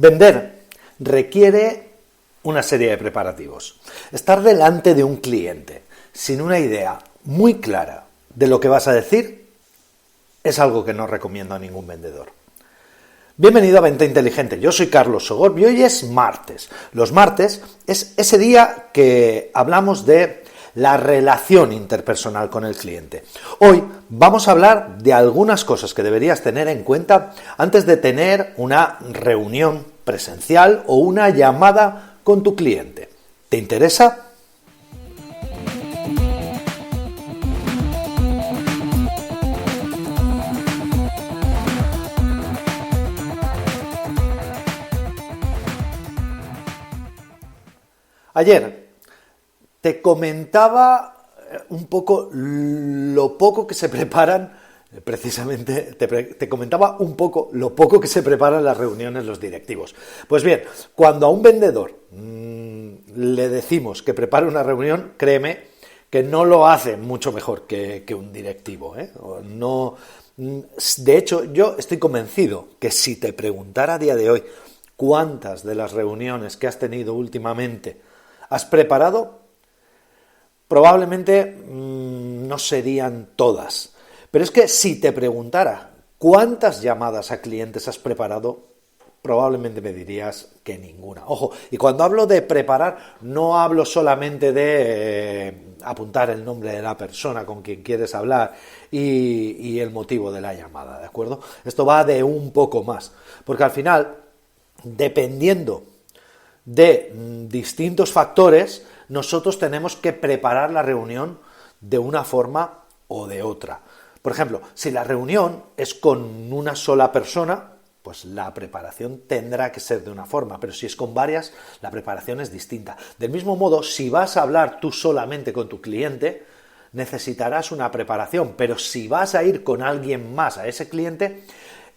Vender requiere una serie de preparativos. Estar delante de un cliente sin una idea muy clara de lo que vas a decir es algo que no recomiendo a ningún vendedor. Bienvenido a Venta Inteligente, yo soy Carlos Sogor y hoy es martes. Los martes es ese día que hablamos de la relación interpersonal con el cliente. Hoy vamos a hablar de algunas cosas que deberías tener en cuenta antes de tener una reunión presencial o una llamada con tu cliente. ¿Te interesa? Ayer te comentaba un poco lo poco que se preparan, precisamente te comentaba un poco lo poco que se preparan las reuniones los directivos. Pues bien, cuando a un vendedor le decimos que prepare una reunión, créeme que no lo hace mucho mejor que un directivo, ¿eh? No, de hecho, yo estoy convencido que si te preguntara a día de hoy cuántas de las reuniones que has tenido últimamente has preparado, probablemente no serían todas. Pero es que si te preguntara cuántas llamadas a clientes has preparado, probablemente me dirías que ninguna. Ojo, y cuando hablo de preparar, no hablo solamente de apuntar el nombre de la persona con quien quieres hablar y el motivo de la llamada, ¿de acuerdo? Esto va de un poco más, porque al final, dependiendo de distintos factores, nosotros tenemos que preparar la reunión de una forma o de otra. Por ejemplo, si la reunión es con una sola persona, pues la preparación tendrá que ser de una forma, pero si es con varias, la preparación es distinta. Del mismo modo, si vas a hablar tú solamente con tu cliente, necesitarás una preparación, pero si vas a ir con alguien más a ese cliente,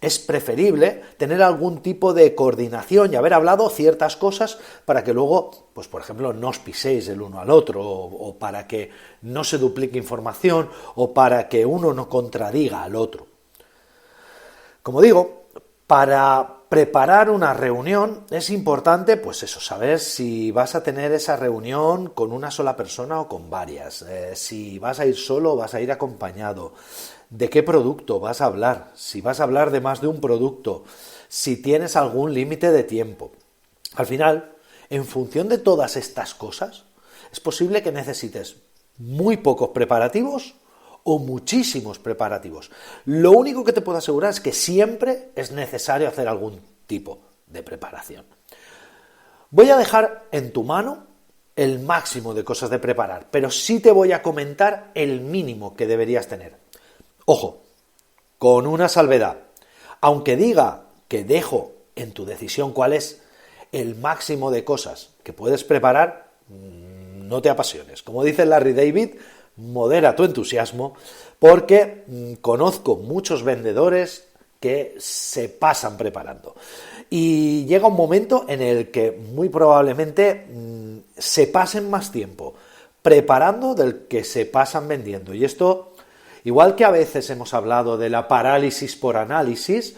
es preferible tener algún tipo de coordinación y haber hablado ciertas cosas para que luego, pues por ejemplo, no os piséis el uno al otro, o para que no se duplique información, o para que uno no contradiga al otro. Como digo, para preparar una reunión es importante, pues eso, saber si vas a tener esa reunión con una sola persona o con varias, si vas a ir solo o vas a ir acompañado, de qué producto vas a hablar, si vas a hablar de más de un producto, si tienes algún límite de tiempo. Al final, en función de todas estas cosas, es posible que necesites muy pocos preparativos o muchísimos preparativos. Lo único que te puedo asegurar es que siempre es necesario hacer algún tipo de preparación. Voy a dejar en tu mano el máximo de cosas de preparar, pero sí te voy a comentar el mínimo que deberías tener. Ojo, con una salvedad. Aunque diga que dejo en tu decisión cuál es el máximo de cosas que puedes preparar, no te apasiones. Como dice Larry David, modera tu entusiasmo, porque conozco muchos vendedores que se pasan preparando. Y llega un momento en el que muy probablemente se pasen más tiempo preparando del que se pasan vendiendo. Y esto, igual que a veces hemos hablado de la parálisis por análisis,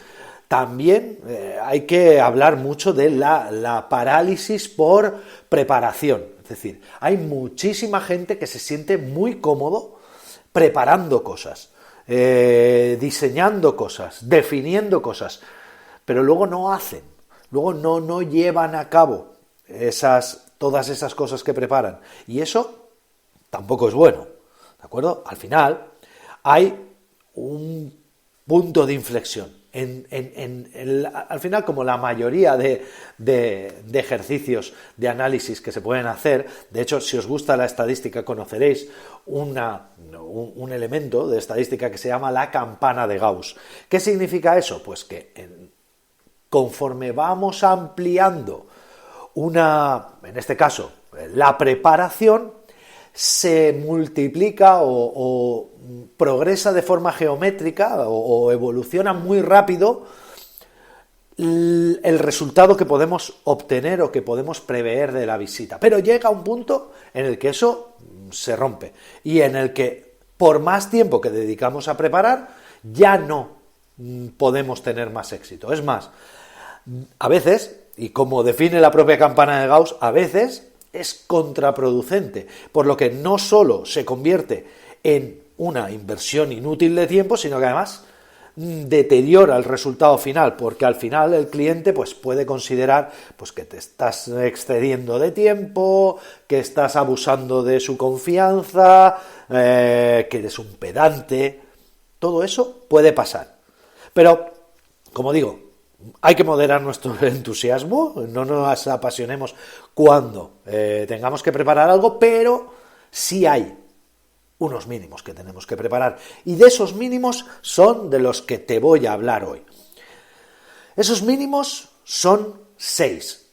también hay que hablar mucho de la parálisis por preparación. Es decir, hay muchísima gente que se siente muy cómodo preparando cosas, diseñando cosas, definiendo cosas, pero luego no hacen, luego no llevan a cabo todas esas cosas que preparan. Y eso tampoco es bueno, ¿de acuerdo? Al final hay un punto de inflexión. Al final, como la mayoría de ejercicios de análisis que se pueden hacer, de hecho, si os gusta la estadística, conoceréis un elemento de estadística que se llama la campana de Gauss. ¿Qué significa eso? Pues que conforme vamos ampliando en este caso, la preparación, se multiplica o progresa de forma geométrica o evoluciona muy rápido el resultado que podemos obtener o que podemos prever de la visita. Pero llega un punto en el que eso se rompe y en el que por más tiempo que dedicamos a preparar ya no podemos tener más éxito. Es más, a veces y como define la propia campana de Gauss, a veces es contraproducente, por lo que no solo se convierte en una inversión inútil de tiempo, sino que además deteriora el resultado final, porque al final el cliente pues puede considerar pues que te estás excediendo de tiempo, que estás abusando de su confianza, que eres un pedante. Todo eso puede pasar. Pero, como digo, hay que moderar nuestro entusiasmo, no nos apasionemos cuando tengamos que preparar algo, pero sí hay unos mínimos que tenemos que preparar. Y de esos mínimos son de los que te voy a hablar hoy. Esos mínimos son 6.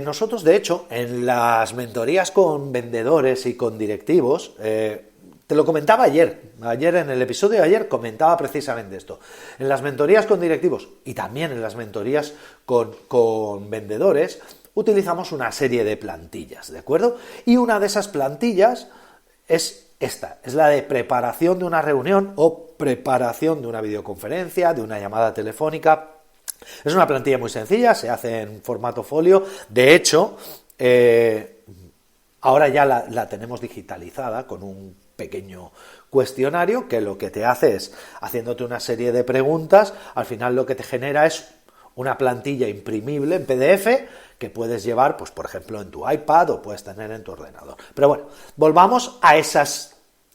Nosotros, de hecho, en las mentorías con vendedores y con directivos, te lo comentaba ayer en el episodio de ayer comentaba precisamente esto. En las mentorías con directivos y también en las mentorías con vendedores utilizamos una serie de plantillas, ¿de acuerdo? Y una de esas plantillas es esta, es la de preparación de una reunión o preparación de una videoconferencia, de una llamada telefónica. Es una plantilla muy sencilla, se hace en formato folio. De hecho, ahora ya la tenemos digitalizada con un pequeño cuestionario que lo que te hace es, haciéndote una serie de preguntas, al final lo que te genera es una plantilla imprimible en PDF que puedes llevar, pues por ejemplo, en tu iPad o puedes tener en tu ordenador. Pero bueno, volvamos a esas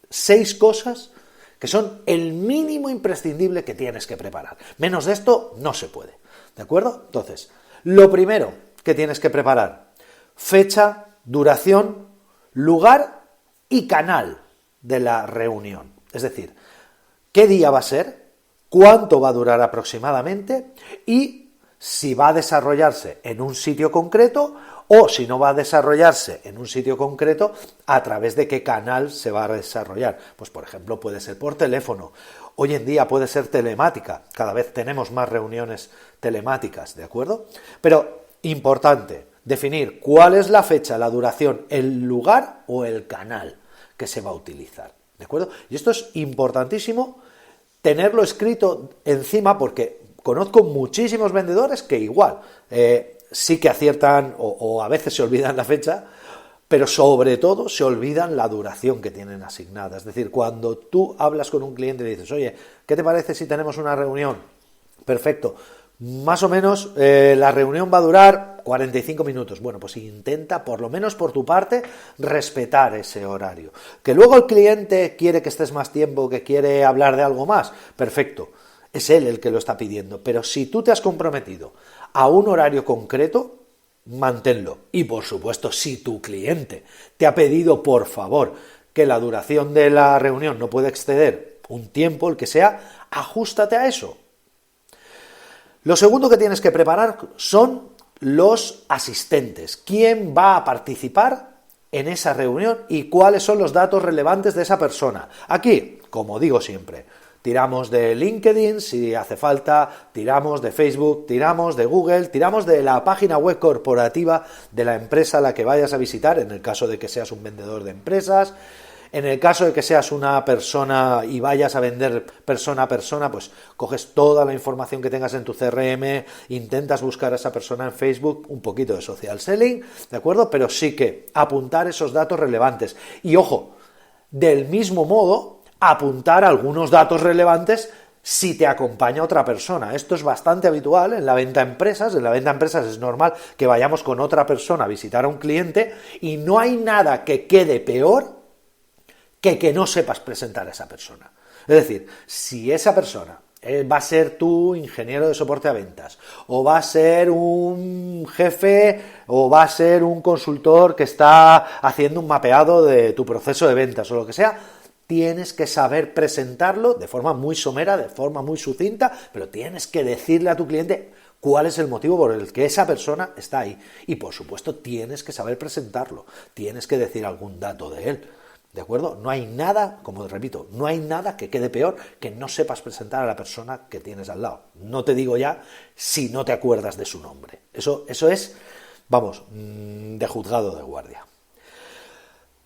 6 cosas que son el mínimo imprescindible que tienes que preparar. Menos de esto no se puede, ¿de acuerdo? Entonces, lo primero que tienes que preparar: fecha, duración, lugar y canal de la reunión. Es decir, qué día va a ser, cuánto va a durar aproximadamente y si va a desarrollarse en un sitio concreto o si no va a desarrollarse en un sitio concreto, a través de qué canal se va a desarrollar. Pues por ejemplo puede ser por teléfono, hoy en día puede ser telemática, cada vez tenemos más reuniones telemáticas, ¿de acuerdo? Pero importante, definir cuál es la fecha, la duración, el lugar o el canal que se va a utilizar, ¿de acuerdo? Y esto es importantísimo tenerlo escrito encima porque conozco muchísimos vendedores que igual sí que aciertan o a veces se olvidan la fecha, pero sobre todo se olvidan la duración que tienen asignada. Es decir, cuando tú hablas con un cliente y le dices, oye, ¿qué te parece si tenemos una reunión? Perfecto. Más o menos la reunión va a durar 45 minutos. Bueno, pues intenta, por lo menos por tu parte, respetar ese horario. Que luego el cliente quiere que estés más tiempo, que quiere hablar de algo más, perfecto. Es él el que lo está pidiendo. Pero si tú te has comprometido a un horario concreto, manténlo. Y por supuesto, si tu cliente te ha pedido, por favor, que la duración de la reunión no puede exceder un tiempo, el que sea, ajústate a eso. Lo segundo que tienes que preparar son los asistentes. ¿Quién va a participar en esa reunión y cuáles son los datos relevantes de esa persona? Aquí, como digo siempre, tiramos de LinkedIn si hace falta, tiramos de Facebook, tiramos de Google, tiramos de la página web corporativa de la empresa a la que vayas a visitar, en el caso de que seas un vendedor de empresas. En el caso de que seas una persona y vayas a vender persona a persona, pues coges toda la información que tengas en tu CRM, intentas buscar a esa persona en Facebook, un poquito de social selling, ¿de acuerdo? Pero sí que apuntar esos datos relevantes. Y ojo, del mismo modo, apuntar algunos datos relevantes si te acompaña otra persona. Esto es bastante habitual en la venta a empresas. En la venta a empresas es normal que vayamos con otra persona a visitar a un cliente y no hay nada que quede peor que no sepas presentar a esa persona. Es decir, si esa persona va a ser tu ingeniero de soporte a ventas, o va a ser un jefe, o va a ser un consultor que está haciendo un mapeado de tu proceso de ventas, o lo que sea, tienes que saber presentarlo de forma muy somera, de forma muy sucinta, pero tienes que decirle a tu cliente cuál es el motivo por el que esa persona está ahí. Y por supuesto tienes que saber presentarlo, tienes que decir algún dato de él. ¿De acuerdo? No hay nada, como repito, no hay nada que quede peor que no sepas presentar a la persona que tienes al lado. No te digo ya si no te acuerdas de su nombre. Eso es, vamos, de juzgado de guardia.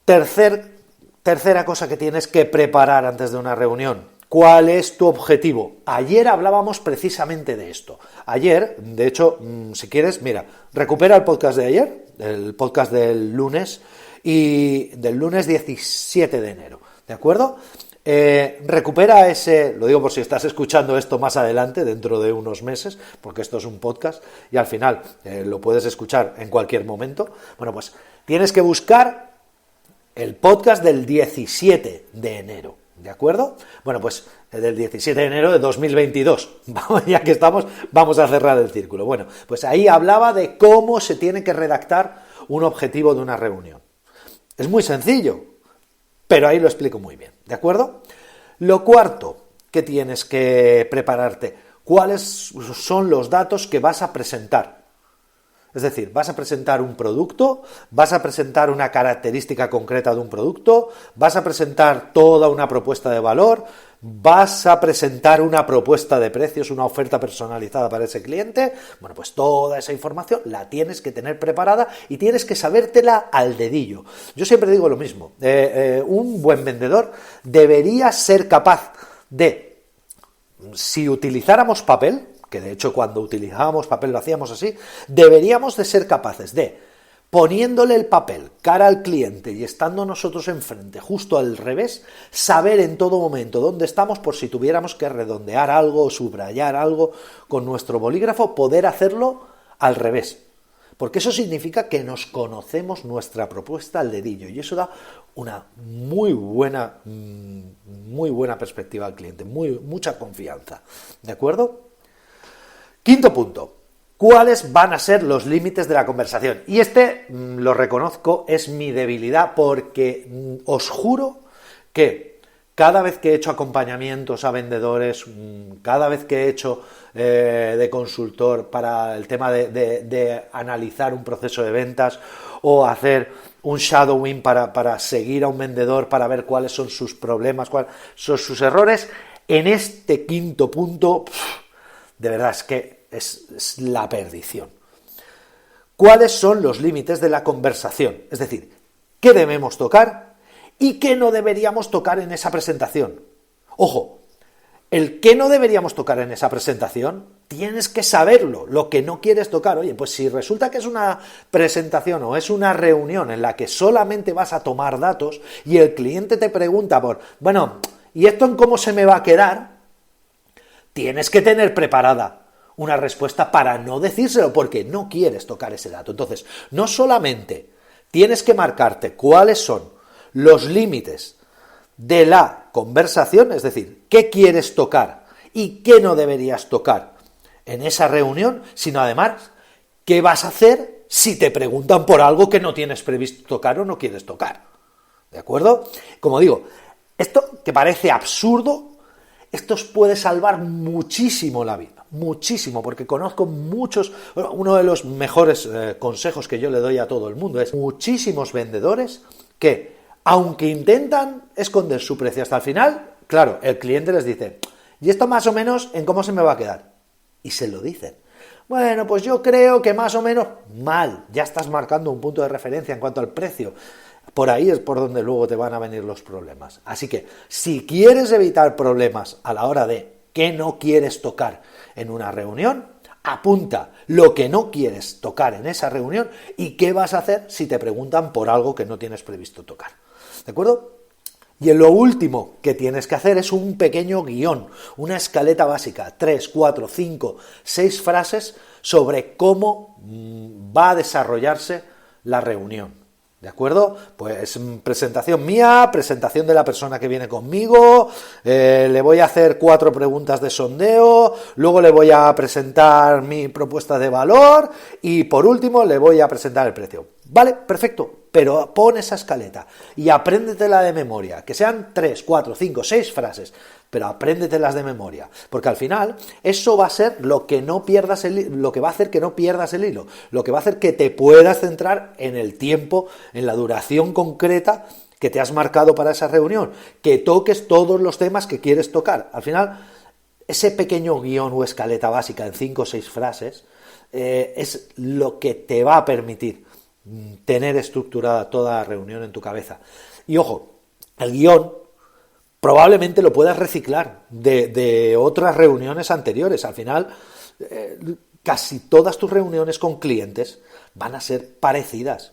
Tercera cosa que tienes que preparar antes de una reunión. ¿Cuál es tu objetivo? Ayer hablábamos precisamente de esto. Ayer, de hecho, si quieres, mira, recupera el podcast de ayer, el podcast del lunes, y del lunes 17 de enero, ¿de acuerdo? Recupera ese, lo digo por si estás escuchando esto más adelante, dentro de unos meses, porque esto es un podcast y al final lo puedes escuchar en cualquier momento. Bueno, pues tienes que buscar el podcast del 17 de enero, ¿de acuerdo? Bueno, pues del 17 de enero de 2022, ya que estamos, vamos a cerrar el círculo. Bueno, pues ahí hablaba de cómo se tiene que redactar un objetivo de una reunión. Es muy sencillo, pero ahí lo explico muy bien, ¿de acuerdo? Lo cuarto que tienes que prepararte, ¿cuáles son los datos que vas a presentar? Es decir, vas a presentar un producto, vas a presentar una característica concreta de un producto, vas a presentar toda una propuesta de valor, vas a presentar una propuesta de precios, una oferta personalizada para ese cliente. Bueno, pues toda esa información la tienes que tener preparada y tienes que sabértela al dedillo. Yo siempre digo lo mismo, un buen vendedor debería ser capaz de, si utilizáramos papel, que de hecho cuando utilizábamos papel lo hacíamos así, deberíamos de ser capaces de, poniéndole el papel cara al cliente y estando nosotros enfrente, justo al revés, saber en todo momento dónde estamos por si tuviéramos que redondear algo o subrayar algo con nuestro bolígrafo, poder hacerlo al revés. Porque eso significa que nos conocemos nuestra propuesta al dedillo y eso da una muy buena perspectiva al cliente, mucha confianza. ¿De acuerdo? Quinto punto, ¿cuáles van a ser los límites de la conversación? Y este, lo reconozco, es mi debilidad porque os juro que cada vez que he hecho acompañamientos a vendedores, cada vez que he hecho de consultor para el tema de analizar un proceso de ventas o hacer un shadowing para seguir a un vendedor, para ver cuáles son sus problemas, cuáles son sus errores, en este quinto punto, de verdad es que es la perdición. ¿Cuáles son los límites de la conversación? Es decir, ¿qué debemos tocar y qué no deberíamos tocar en esa presentación? Ojo, el qué no deberíamos tocar en esa presentación, tienes que saberlo, lo que no quieres tocar. Oye, pues si resulta que es una presentación o es una reunión en la que solamente vas a tomar datos y el cliente te pregunta bueno, ¿y esto en cómo se me va a quedar? Tienes que tener preparada una respuesta para no decírselo porque no quieres tocar ese dato. Entonces, no solamente tienes que marcarte cuáles son los límites de la conversación, es decir, qué quieres tocar y qué no deberías tocar en esa reunión, sino además qué vas a hacer si te preguntan por algo que no tienes previsto tocar o no quieres tocar. ¿De acuerdo? Como digo, esto que parece absurdo, esto os puede salvar muchísimo la vida, muchísimo, porque conozco muchos, uno de los mejores consejos que yo le doy a todo el mundo es muchísimos vendedores que, aunque intentan esconder su precio hasta el final, claro, el cliente les dice, ¿y esto más o menos en cómo se me va a quedar? Y se lo dicen. Bueno, pues yo creo que más o menos mal, ya estás marcando un punto de referencia en cuanto al precio. Por ahí es por donde luego te van a venir los problemas. Así que, si quieres evitar problemas a la hora de qué no quieres tocar en una reunión, apunta lo que no quieres tocar en esa reunión y qué vas a hacer si te preguntan por algo que no tienes previsto tocar. ¿De acuerdo? Y en lo último que tienes que hacer es un pequeño guión, una escaleta básica, 3, 4, 5, 6 frases sobre cómo va a desarrollarse la reunión. ¿De acuerdo? Pues presentación mía, presentación de la persona que viene conmigo, le voy a hacer 4 preguntas de sondeo, luego le voy a presentar mi propuesta de valor y por último le voy a presentar el precio. Vale, perfecto, pero pon esa escaleta y apréndetela de memoria, que sean 3, 4, 5, 6 frases, pero apréndetelas de memoria, porque al final eso va a ser lo que no pierdas lo que va a hacer que no pierdas el hilo, lo que va a hacer que te puedas centrar en el tiempo, en la duración concreta que te has marcado para esa reunión, que toques todos los temas que quieres tocar. Al final, ese pequeño guión o escaleta básica en 5 o 6 frases es lo que te va a permitir tener estructurada toda la reunión en tu cabeza. Y ojo, el guión probablemente lo puedas reciclar de otras reuniones anteriores. Al final, casi todas tus reuniones con clientes van a ser parecidas.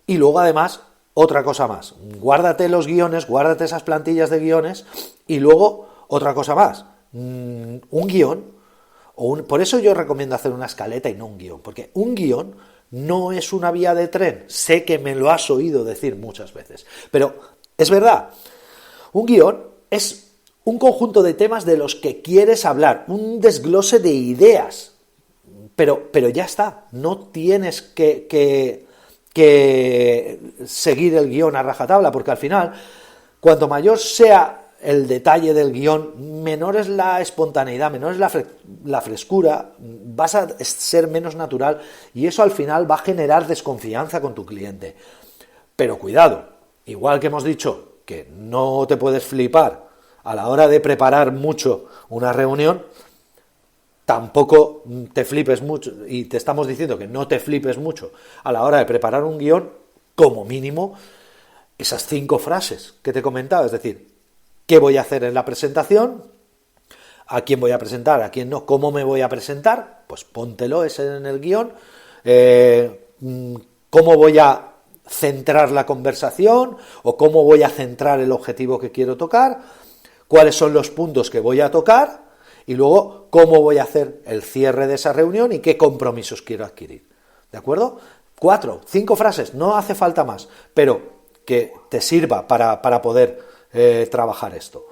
Y luego, además, otra cosa más. Guárdate los guiones, guárdate esas plantillas de guiones y luego otra cosa más. Un guión, por eso yo recomiendo hacer una escaleta y no un guión, porque un guión no es una vía de tren. Sé que me lo has oído decir muchas veces, pero es verdad. Un guión es un conjunto de temas de los que quieres hablar, un desglose de ideas, pero ya está, no tienes que seguir el guión a rajatabla, porque al final, cuanto mayor sea el detalle del guión, menor es la espontaneidad, menor es la frescura, vas a ser menos natural y eso al final va a generar desconfianza con tu cliente. Pero cuidado, igual que hemos dicho que no te puedes flipar a la hora de preparar mucho una reunión, tampoco te flipes mucho, y te estamos diciendo que no te flipes mucho a la hora de preparar un guión, como mínimo esas 5 frases que te he comentado, es decir, ¿qué voy a hacer en la presentación? ¿A quién voy a presentar? ¿A quién no? ¿Cómo me voy a presentar? Pues póntelo ese en el guión. ¿Cómo voy a centrar la conversación? ¿O cómo voy a centrar el objetivo que quiero tocar? ¿Cuáles son los puntos que voy a tocar? Y luego, ¿cómo voy a hacer el cierre de esa reunión y qué compromisos quiero adquirir? ¿De acuerdo? 4, 5 frases, no hace falta más, pero que te sirva para poder trabajar esto.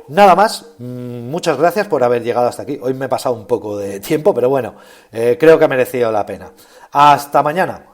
Nada más, muchas gracias por haber llegado hasta aquí. Hoy me he pasado un poco de tiempo, pero bueno, creo que ha merecido la pena. Hasta mañana.